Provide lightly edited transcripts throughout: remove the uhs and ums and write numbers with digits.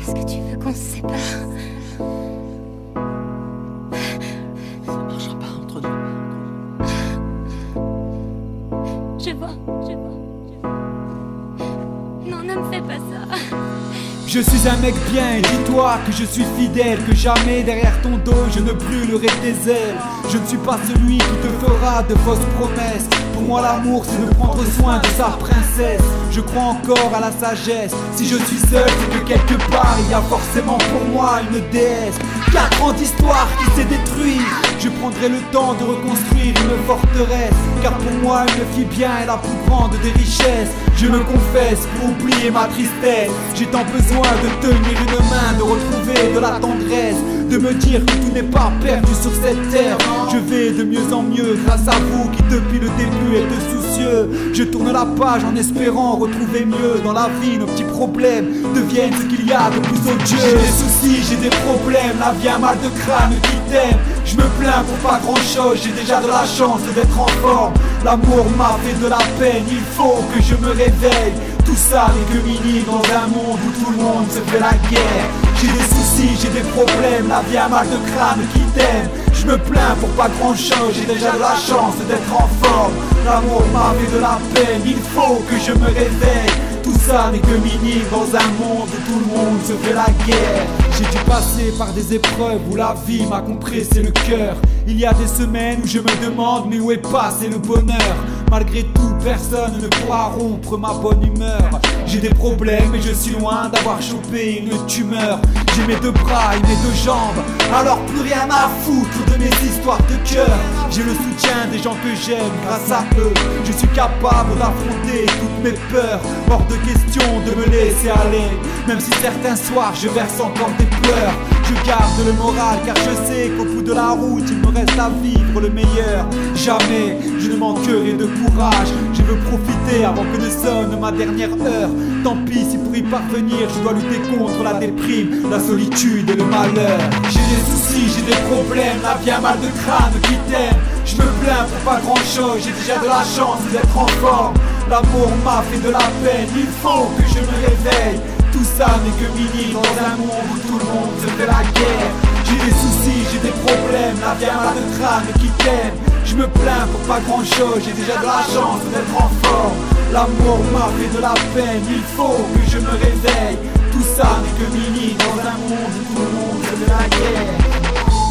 Est-ce que tu veux qu'on se sépare? Ça marchera pas entre nous. Je vois. Non, ne me fais pas ça. Je suis un mec bien et dis-toi que je suis fidèle, que jamais derrière ton dos je ne brûlerai tes ailes. Je ne suis pas celui qui te fera de fausses promesses. Pour moi l'amour c'est de prendre soin de sa princesse. Je crois encore à la sagesse. Si je suis seul c'est que quelque part il y a forcément pour moi une déesse. 4 ans d'histoire qui s'est détruite. Je prendrai le temps de reconstruire une forteresse. Car pour moi une fille bien est la plus grande des richesses. Je me confesse pour oublier ma tristesse. J'ai tant besoin de tenir une main, de retrouver de la tendresse, de me dire que tout n'est pas perdu sur cette terre. Je vais de mieux en mieux grâce à vous qui depuis le début êtes soucieux. Je tourne la page en espérant retrouver mieux. Dans la vie nos petits problèmes deviennent ce qu'il y a de plus odieux. J'ai des soucis, j'ai des problèmes, la vie a mal de crâne qui t'aime. Je me plains pour pas grand chose, j'ai déjà de la chance d'être en forme. L'amour m'a fait de la peine, il faut que je me réveille. Tout ça n'est que mini dans un monde où tout le monde se fait la guerre. J'ai des soucis, j'ai des problèmes, la vie a mal de crâne qui t'aime. Je me plains pour pas grand chose, j'ai déjà de la chance d'être en forme. L'amour m'a fait de la peine, il faut que je me réveille. Tout ça n'est que mini dans un monde où tout le monde se fait la guerre. J'ai dû passer par des épreuves où la vie m'a compressé le cœur. Il y a des semaines où je me demande mais où est passé le bonheur. Malgré tout personne ne pourra rompre ma bonne humeur. J'ai des problèmes et je suis loin d'avoir chopé une tumeur. J'ai mes 2 bras et mes 2 jambes, alors plus rien à foutre de mes histoires de cœur. J'ai le soutien des gens que j'aime, grâce à eux je suis capable d'affronter toutes mes peurs. Hors de question de me laisser aller, même si certains soirs je verse encore des pleurs. Je garde le moral car je sais qu'au bout de la route il me reste à vivre le meilleur. Jamais je ne manquerai de courage, je veux profiter avant que ne sonne ma dernière heure. Tant pis si pour y parvenir je dois lutter contre la déprime, la solitude et le malheur. J'ai des soucis, j'ai des problèmes, la vie a mal de crâne qui t'aime. Je me plains pour pas grand chose, j'ai déjà de la chance d'être en forme. L'amour m'a fait de la peine, il faut que je me réveille. Tout ça n'est que mini dans un monde où tout le monde se fait la guerre. J'ai des soucis, j'ai des problèmes, la vie a mal de crâne qui t'aime. Je me plains pour pas grand chose, j'ai déjà de la chance d'être en forme. L'amour m'a fait de la peine, il faut que je me réveille. Tout ça n'est que mini dans un monde où tout le monde se fait la guerre.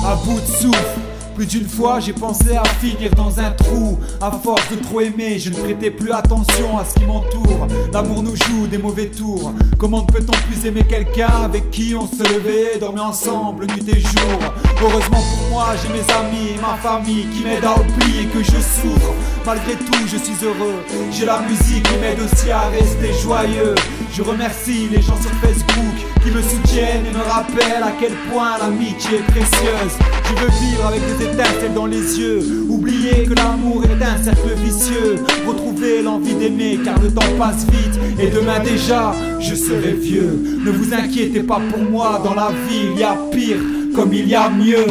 À bout de souffle, plus d'une fois j'ai pensé à finir dans un trou. À force de trop aimer, je ne prêtais plus attention à ce qui m'entoure. L'amour nous joue des mauvais tours. Comment peut-on plus aimer quelqu'un avec qui on se levait, dormait ensemble nuit et jour? Heureusement pour moi j'ai mes amis et ma famille qui m'aident à oublier que je souffre. Malgré tout je suis heureux, j'ai la musique qui m'aide aussi à rester joyeux. Je remercie les gens sur Facebook qui me soutiennent et me rappellent à quel point l'amitié est précieuse. Je veux vivre avec des étincelles dans les yeux, oublier que l'amour est un cercle vicieux, retrouver l'envie d'aimer car le temps passe vite et demain déjà je serai vieux. Ne vous inquiétez pas pour moi, dans la vie il y a pire comme il y a mieux.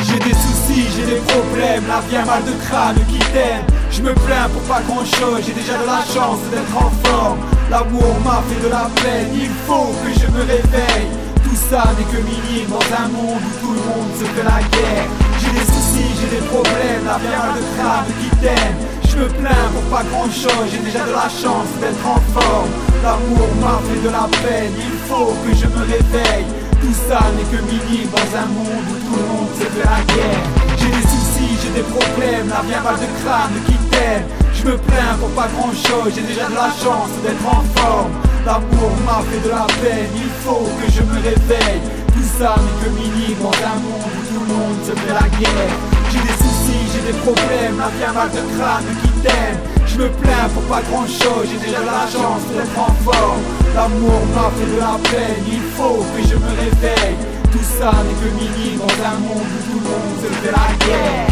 J'ai des soucis, j'ai des problèmes, la vie a mal de crâne qui t'aime. Je me plains pour pas grand chose, j'ai déjà de la chance d'être en forme. L'amour m'a fait de la peine, il faut que je me réveille. Tout ça n'est que minime dans un monde où tout le monde se fait la guerre. J'ai des soucis, j'ai des problèmes, la vie a mal de crâne qui t'aime. Je me plains pour pas grand chose, j'ai déjà de la chance d'être en forme. L'amour m'a fait de la peine, il faut que je me réveille. Tout ça n'est que minime dans un monde où tout le monde se fait la guerre. J'ai des soucis, j'ai des problèmes, la vie a mal de crâne qui t'aime. Je me plains pour pas grand chose, j'ai déjà de la chance d'être en forme. L'amour m'a fait de la peine, il faut que je me réveille. Tout ça n'est que minime dans un monde où tout le monde se fait la guerre. J'ai des soucis, j'ai des problèmes, la vie a mal de crâne qui t'aime. Je me plains pour pas grand chose, j'ai déjà de la chance d'être en forme. L'amour m'a fait de la peine, il faut que je me réveille. Tout ça n'est que minime dans un monde où tout le monde se fait la guerre.